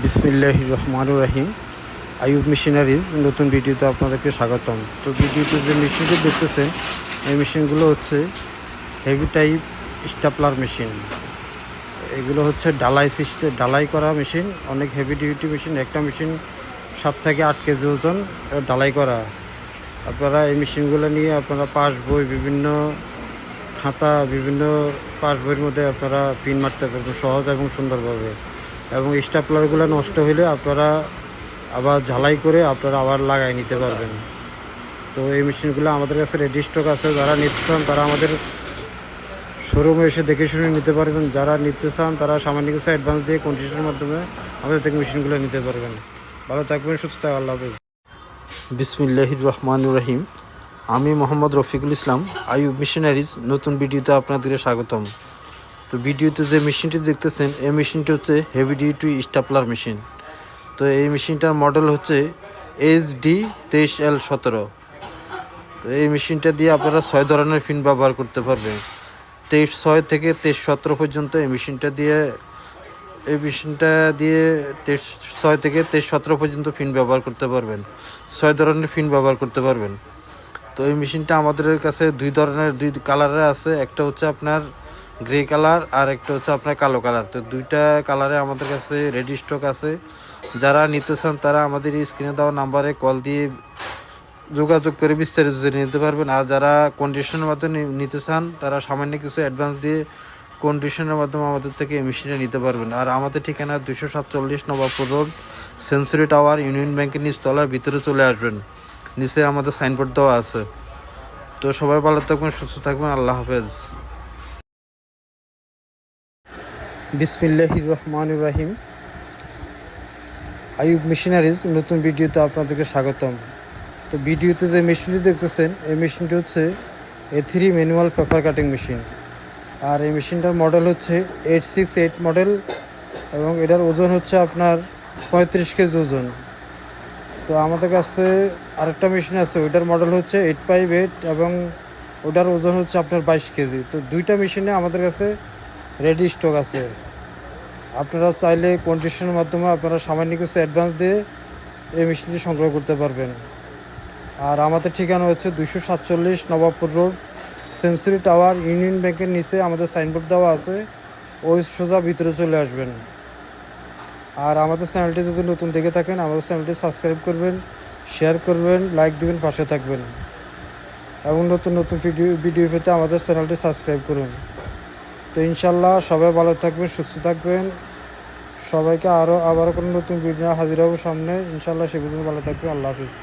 বিসমিল্লাহির রহমানির রহিম। আইয়ুব মেশিনারিজ নতুন ভিডিওতে আপনাদেরকে স্বাগতম। তো ভিডিওতে যে মেশিনটি দেখতেছেন এই মেশিনগুলো হচ্ছে হেভি টাইপ স্টাপলার মেশিন। এগুলো হচ্ছে ঢালাই করা মেশিন, অনেক হেভি ডিউটি মেশিন। একটা মেশিন 7 থেকে 8 কেজি ওজন, ঢালাই করা। আপনারা এই মেশিনগুলো নিয়ে আপনারা পাস বই, বিভিন্ন খাতা, বিভিন্ন পাস বইয়ের মধ্যে আপনারা পিন মারতে পারবেন সহজ এবং সুন্দরভাবে। এবং স্টাপলারগুলো নষ্ট হলে আপনারা আবার ঝালাই করে আপনারা আবার লাগাই নিতে পারবেন। তো এই মেশিনগুলো আমাদের কাছে রেডি স্টক আছে। যারা নিতে চান তারা আমাদের শোরুমে এসে দেখে শুনে নিতে পারবেন। যারা নিতে চান তারা সামান্য কিছু অ্যাডভান্স দিয়ে কন্ডিশনের মাধ্যমে আমাদের থেকে মেশিনগুলো নিতে পারবেন। ভালো থাকবেন, সুস্থ থাকবেন, আল্লাহ হাফেজ। বিসমিল্লাহির রহমানির রহিম। আমি মোহাম্মদ রফিকুল ইসলাম, আইয়ুব মেশিনারিজ নতুন ভিডিওতে আপনাদের স্বাগতম। তো ভিডিওতে যে মেশিনটি দেখতেছেন এই মেশিনটি হচ্ছে হেভি ডিউটি স্টাপলার মেশিন। তো এই মেশিনটার মডেল হচ্ছে HD23L17। তো এই মেশিনটা দিয়ে আপনারা 6 ধরনের পিন ব্যবহার করতে পারবেন। 23/6 থেকে 23/17 পর্যন্ত এই মেশিনটা দিয়ে 23/6 থেকে 23/17 পর্যন্ত পিন ব্যবহার করতে পারবেন। 6 ধরনের পিন ব্যবহার করতে পারবেন। তো এই মেশিনটা আমাদের কাছে দুই কালারে আছে। একটা হচ্ছে আপনার গ্রে কালার আর একটা হচ্ছে আপনার কালো কালার। তো দুইটা কালারে আমাদের কাছে রেডি স্টক আছে। যারা নিতে চান তারা আমাদের স্ক্রিনে দেওয়া নাম্বারে কল দিয়ে যোগাযোগ করে বিস্তারিত নিতে পারবেন। আর যারা কন্ডিশনের মাধ্যমে নিতে চান তারা সামান্য কিছু অ্যাডভান্স দিয়ে কন্ডিশনের মাধ্যমে আমাদের থেকে এই মেশিনটা নিতে পারবেন। আর আমাদের ঠিকানা 247 Nawabpur road, century tower, union ব্যাংকের নিচতলায়, ভিতরে চলে আসবেন। নিচে আমাদের সাইনবোর্ড দেওয়া আছে। তো সবাই ভালো থাকবেন, সুস্থ থাকবেন, আল্লাহ হাফেজ। বিসমিল্লাহির রহমানির রহিম। আইয়ুব মেশিনারিজ নতুন ভিডিওতে আপনাদেরকে স্বাগতম। তো ভিডিওতে যে মেশিনটি দেখতেছেন এই মেশিনটি হচ্ছে A3 manual paper cutting machine. আর এই মেশিনটার মডেল হচ্ছে 868 মডেল এবং এটার ওজন হচ্ছে আপনার 35 কেজি ওজন। তো আমাদের কাছে আরেকটা মেশিন আছে, ওইটার মডেল হচ্ছে 858 এবং ওটার ওজন হচ্ছে আপনার 22 কেজি। তো দুইটা মেশিনে আমাদের কাছে রেডি স্টক আছে। আপনারা চাইলে কন্ডিশনের মাধ্যমে আপনারা সামান্য কিছু অ্যাডভান্স দিয়ে এই মেশিনটি সংগ্রহ করতে পারবেন। আর আমাদের ঠিকানা হচ্ছে 247 Nawabpur road, century tower, union ব্যাংকের নিচে আমাদের সাইনবোর্ড দেওয়া আছে। ওই সোজা ভিতরে চলে আসবেন। আর আমাদের চ্যানেলটি যদি নতুন দেখে থাকেন আমাদের চ্যানেলটি সাবস্ক্রাইব করবেন, শেয়ার করবেন, লাইক দিবেন, পাশে থাকবেন এবং নতুন নতুন ভিডিও পেতে আমাদের চ্যানেলটি সাবস্ক্রাইব করুন। তো ইনশাল্লাহ সবাই ভালো থাকবেন, সুস্থ থাকবেন। সবাইকে আবারও কোনো নতুন ভিডিও হাজির হবো সামনে ইনশাল্লাহ। সে পর্যন্ত ভালো থাকবেন, আল্লাহ হাফিজ।